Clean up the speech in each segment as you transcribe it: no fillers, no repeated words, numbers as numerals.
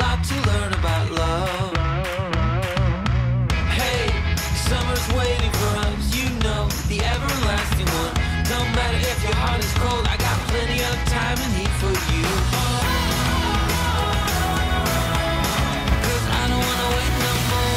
lot to learn about love. Hey, summer's waiting for us, you know, the everlasting one. No matter if your heart is cold, I got plenty of time and heat for you. 'Cause I don't wanna wait no more.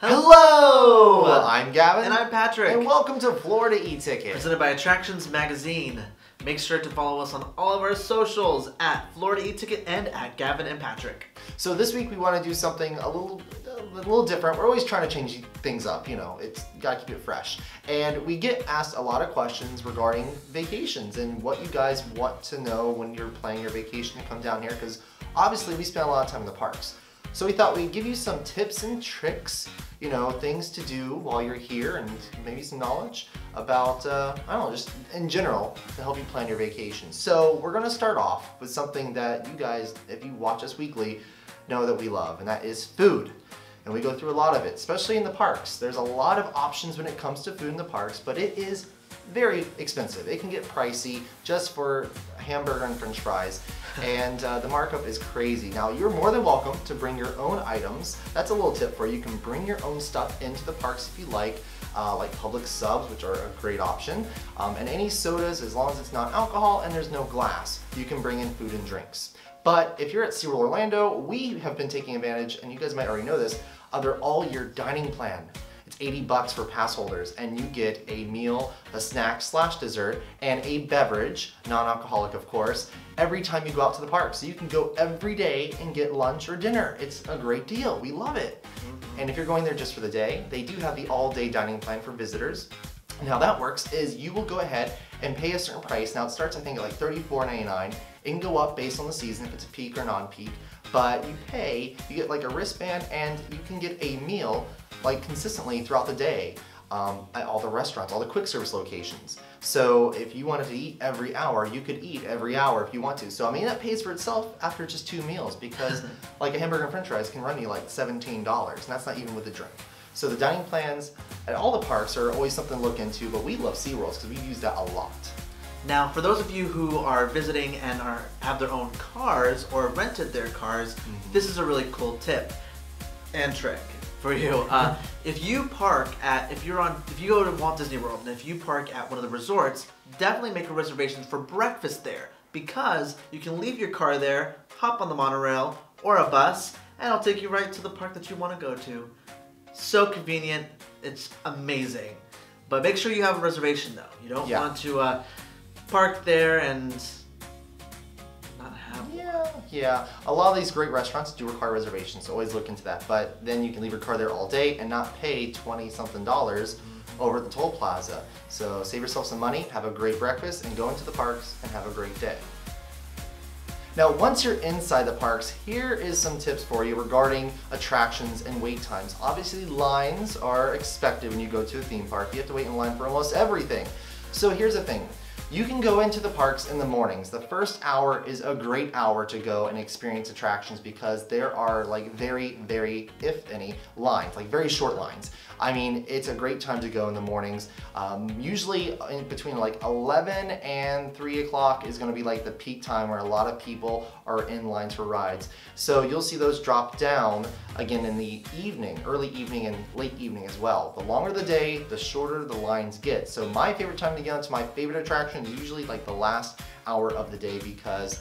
Hello! I'm Gavin. And I'm Patrick. And welcome to Florida E-Ticket. Presented by Attractions Magazine. Make sure to follow us on all of our socials at Florida E-Ticket and at Gavin and Patrick. So this week we want to do something a little different. We're always trying to change things up, you know, you gotta keep it fresh. And we get asked a lot of questions regarding vacations and what you guys want to know when you're planning your vacation to come down here, because obviously we spend a lot of time in the parks. So we thought we'd give you some tips and tricks, you know, things to do while you're here, and maybe some knowledge about, I don't know, just in general to help you plan your vacation. So we're gonna start off with something that you guys, if you watch us weekly, know that we love, and that is food. And we go through a lot of it, especially in the parks. There's a lot of options when it comes to food in the parks, but it is very expensive. It can get pricey just for a hamburger and french fries, and the markup is crazy. Now, you're more than welcome to bring your own items. That's a little tip for you. You can bring your own stuff into the parks if you like public subs, which are a great option, and any sodas, as long as it's not alcohol and there's no glass, you can bring in food and drinks. But if you're at SeaWorld Orlando, we have been taking advantage, and you guys might already know this, of their all-year dining plan. It's $80 for pass holders, and you get a meal, a snack / dessert, and a beverage, non-alcoholic of course, every time you go out to the park. So you can go every day and get lunch or dinner. It's a great deal. We love it. And if you're going there just for the day, they do have the all-day dining plan for visitors. And how that works is you will go ahead and pay a certain price. Now it starts, I think, at like $34.99. It can go up based on the season if it's a peak or non-peak. But you get like a wristband, and you can get a meal like consistently throughout the day at all the restaurants, all the quick service locations. So if you wanted to eat every hour, you could eat every hour if you want to. So I mean, that pays for itself after just 2 meals, because like a hamburger and french fries can run you like $17, and that's not even with the drink. So the dining plans at all the parks are always something to look into, but we love SeaWorld because we've used that a lot. Now, for those of you who are visiting and have their own cars or rented their cars, this is a really cool tip and trick for you. If you go to Walt Disney World, and if you park at one of the resorts, definitely make a reservation for breakfast there, because you can leave your car there, hop on the monorail or a bus, and it'll take you right to the park that you want to go to. So convenient, it's amazing. But make sure you have a reservation though. You don't want to park there and not have one. Yeah. A lot of these great restaurants do require reservations, so always look into that. But then you can leave your car there all day and not pay $20-something over at the toll plaza. So save yourself some money, have a great breakfast, and go into the parks and have a great day. Now, once you're inside the parks, here is some tips for you regarding attractions and wait times. Obviously, lines are expected when you go to a theme park. You have to wait in line for almost everything. So here's the thing. You can go into the parks in the mornings. The first hour is a great hour to go and experience attractions, because there are like very, if any, lines, like very short lines. I mean, it's a great time to go in the mornings. Usually in between like 11 and 3 o'clock is gonna be like the peak time where a lot of people are in lines for rides. So you'll see those drop down again in the evening, early evening and late evening as well. The longer the day, the shorter the lines get. So my favorite time to get onto my favorite attraction is usually like the last hour of the day, because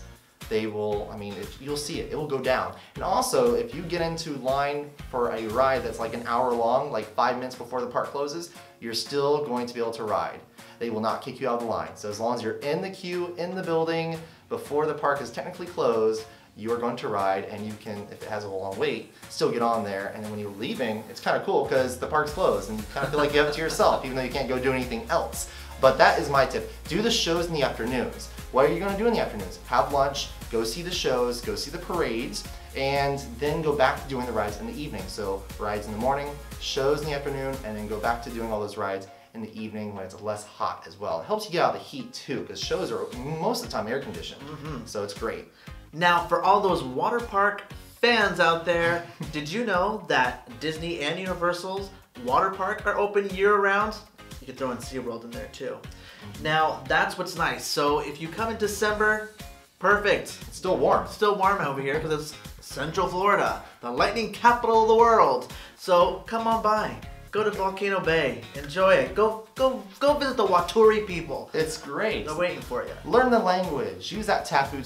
they will, I mean, you'll see it will go down. And also, if you get into line for a ride that's like an hour long, like 5 minutes before the park closes, you're still going to be able to ride. They will not kick you out of the line. So as long as you're in the queue, in the building, before the park is technically closed, you are going to ride, and you can, if it has a long wait, still get on there. And then when you're leaving, it's kind of cool because the park's closed and you kind of feel like you have it to yourself, even though you can't go do anything else. But that is my tip. Do the shows in the afternoons. What are you going to do in the afternoons? Have lunch, go see the shows, go see the parades, and then go back to doing the rides in the evening. So rides in the morning, shows in the afternoon, and then go back to doing all those rides in the evening when it's less hot as well. It helps you get out of the heat too, because shows are most of the time air conditioned, so it's great. Now, for all those water park fans out there, did you know that Disney and Universal's water park are open year-round? You could throw in SeaWorld in there too. Now, that's what's nice. So if you come in December, Perfect. It's still warm. Still warm over here because it's Central Florida, the lightning capital of the world. So come on by. Go to Volcano Bay. Enjoy it. Go visit the Waturi people. It's great. They're waiting for you. Learn the language. Use that tapu.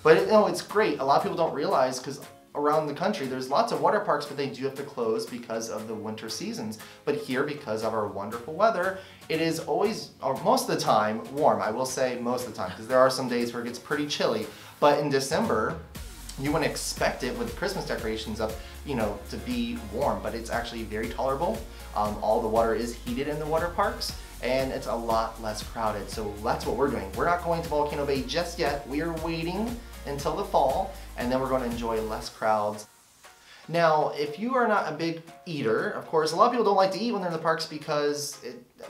But it's great. A lot of people don't realize because around the country there's lots of water parks, but they do have to close because of the winter seasons. But here, because of our wonderful weather, it is always, or most of the time, warm. I will say most of the time, because there are some days where it gets pretty chilly. But in December, you wouldn't expect it with the Christmas decorations up, to be warm, but it's actually very tolerable. All the water is heated in the water parks, and it's a lot less crowded. So that's what we're doing. We're not going to Volcano Bay just yet. We are waiting until the fall, and then we're going to enjoy less crowds. Now, if you are not a big eater, of course, a lot of people don't like to eat when they're in the parks because,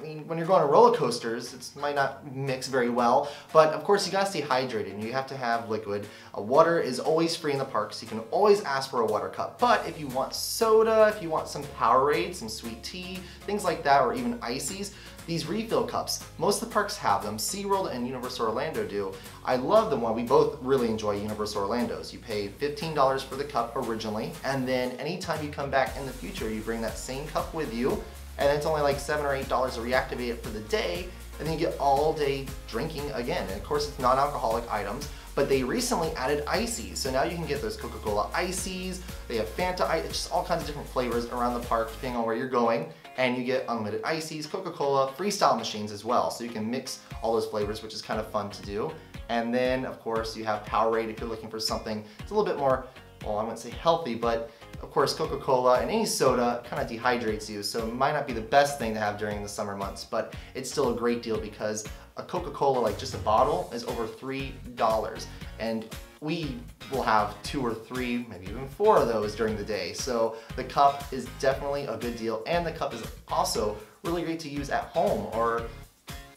when you're going on roller coasters, it might not mix very well. But of course, you gotta stay hydrated and you have to have liquid. Water is always free in the parks. You can always ask for a water cup. But if you want soda, if you want some Powerade, some sweet tea, things like that, or even ices, these refill cups, most of the parks have them. SeaWorld and Universal Orlando do. I love them. We both really enjoy Universal Orlando's. You pay $15 for the cup originally, and then anytime you come back in the future, you bring that same cup with you, and it's only like $7 or $8 to reactivate it for the day, and then you get all day drinking again. And of course, it's non-alcoholic items, but they recently added ices. So now you can get those Coca-Cola ices, they have Fanta ice, just all kinds of different flavors around the park depending on where you're going. And you get unlimited ices, Coca-Cola, freestyle machines as well. So you can mix all those flavors, which is kind of fun to do. And then of course you have Powerade if you're looking for something it's a little bit more, well, I wouldn't say healthy, but of course Coca-Cola and any soda kind of dehydrates you. So it might not be the best thing to have during the summer months, but it's still a great deal because a Coca-Cola, like just a bottle, is over $3. And we will have 2 or 3, maybe even 4 of those during the day. So the cup is definitely a good deal, and the cup is also really great to use at home or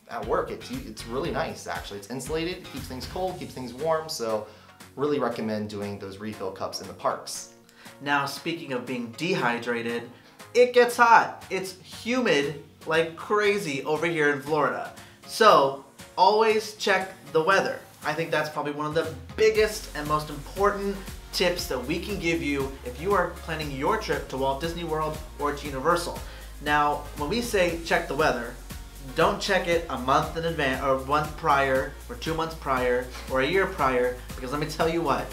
at work. It's really nice actually. It's insulated, keeps things cold, keeps things warm, so really recommend doing those refill cups in the parks. Now, speaking of being dehydrated, it gets hot. It's humid like crazy over here in Florida. So always check the weather. I think that's probably one of the biggest and most important tips that we can give you if you are planning your trip to Walt Disney World or to Universal. Now, when we say check the weather, don't check it a month in advance, or a month prior, or 2 months prior, or a year prior, because let me tell you what,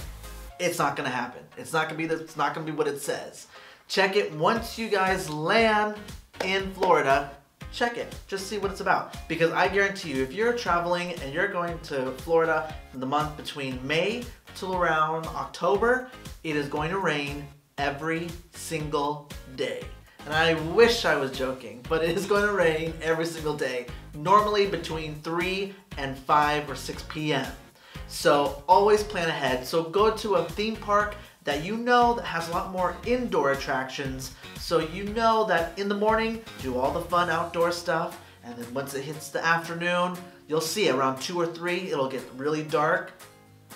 it's not gonna happen. It's not gonna be what it says. Check it once you guys land in Florida. Check it, just see what it's about. Because I guarantee you, if you're traveling and you're going to Florida in the month between May till around October, it is going to rain every single day. And I wish I was joking, but it is going to rain every single day, normally between 3 and 5 or 6 p.m. So always plan ahead. So go to a theme park that you know that has a lot more indoor attractions, so you know that in the morning, do all the fun outdoor stuff, and then once it hits the afternoon, you'll see around 2 or 3, it'll get really dark,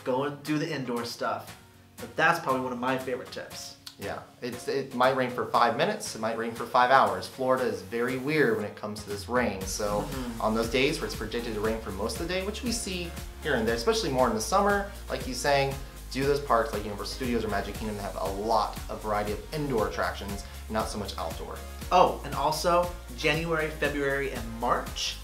go and do the indoor stuff. But that's probably one of my favorite tips. Yeah, it might rain for 5 minutes, it might rain for 5 hours. Florida is very weird when it comes to this rain, so on those days where it's predicted to rain for most of the day, which we see here and there, especially more in the summer, like he's saying, do those parks like Universal Studios or Magic Kingdom that have a lot of variety of indoor attractions, not so much outdoor. Oh, and also January, February, and March,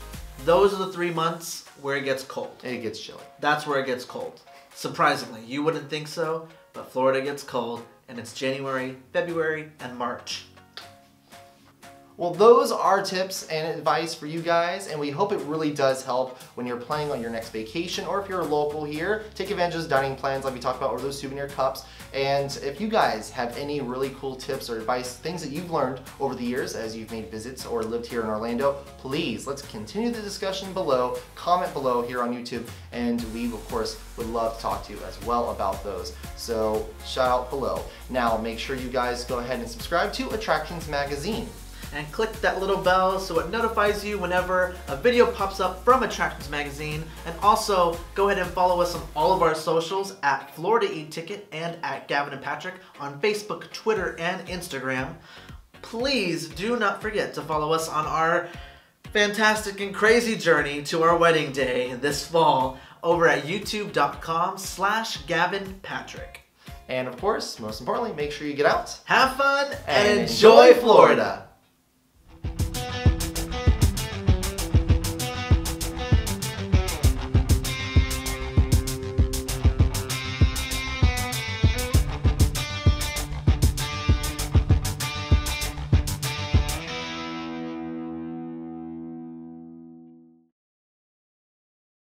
those are the 3 months where it gets cold. It gets chilly. That's where it gets cold. Surprisingly, you wouldn't think so, but Florida gets cold, and it's January, February, and March. Well, those are tips and advice for you guys, and we hope it really does help when you're planning on your next vacation, or if you're local here, take advantage of those dining plans like we talked about, or those souvenir cups. And if you guys have any really cool tips or advice, things that you've learned over the years as you've made visits or lived here in Orlando, please, let's continue the discussion below, comment below here on YouTube, and we, of course, would love to talk to you as well about those. So, shout out below. Now, make sure you guys go ahead and subscribe to Attractions Magazine. And click that little bell so it notifies you whenever a video pops up from Attractions Magazine. And also, go ahead and follow us on all of our socials at Florida E-Ticket and at Gavin and Patrick on Facebook, Twitter, and Instagram. Please do not forget to follow us on our fantastic and crazy journey to our wedding day this fall over at youtube.com/GavinPatrick. And of course, most importantly, make sure you get out Have fun and and enjoy Florida.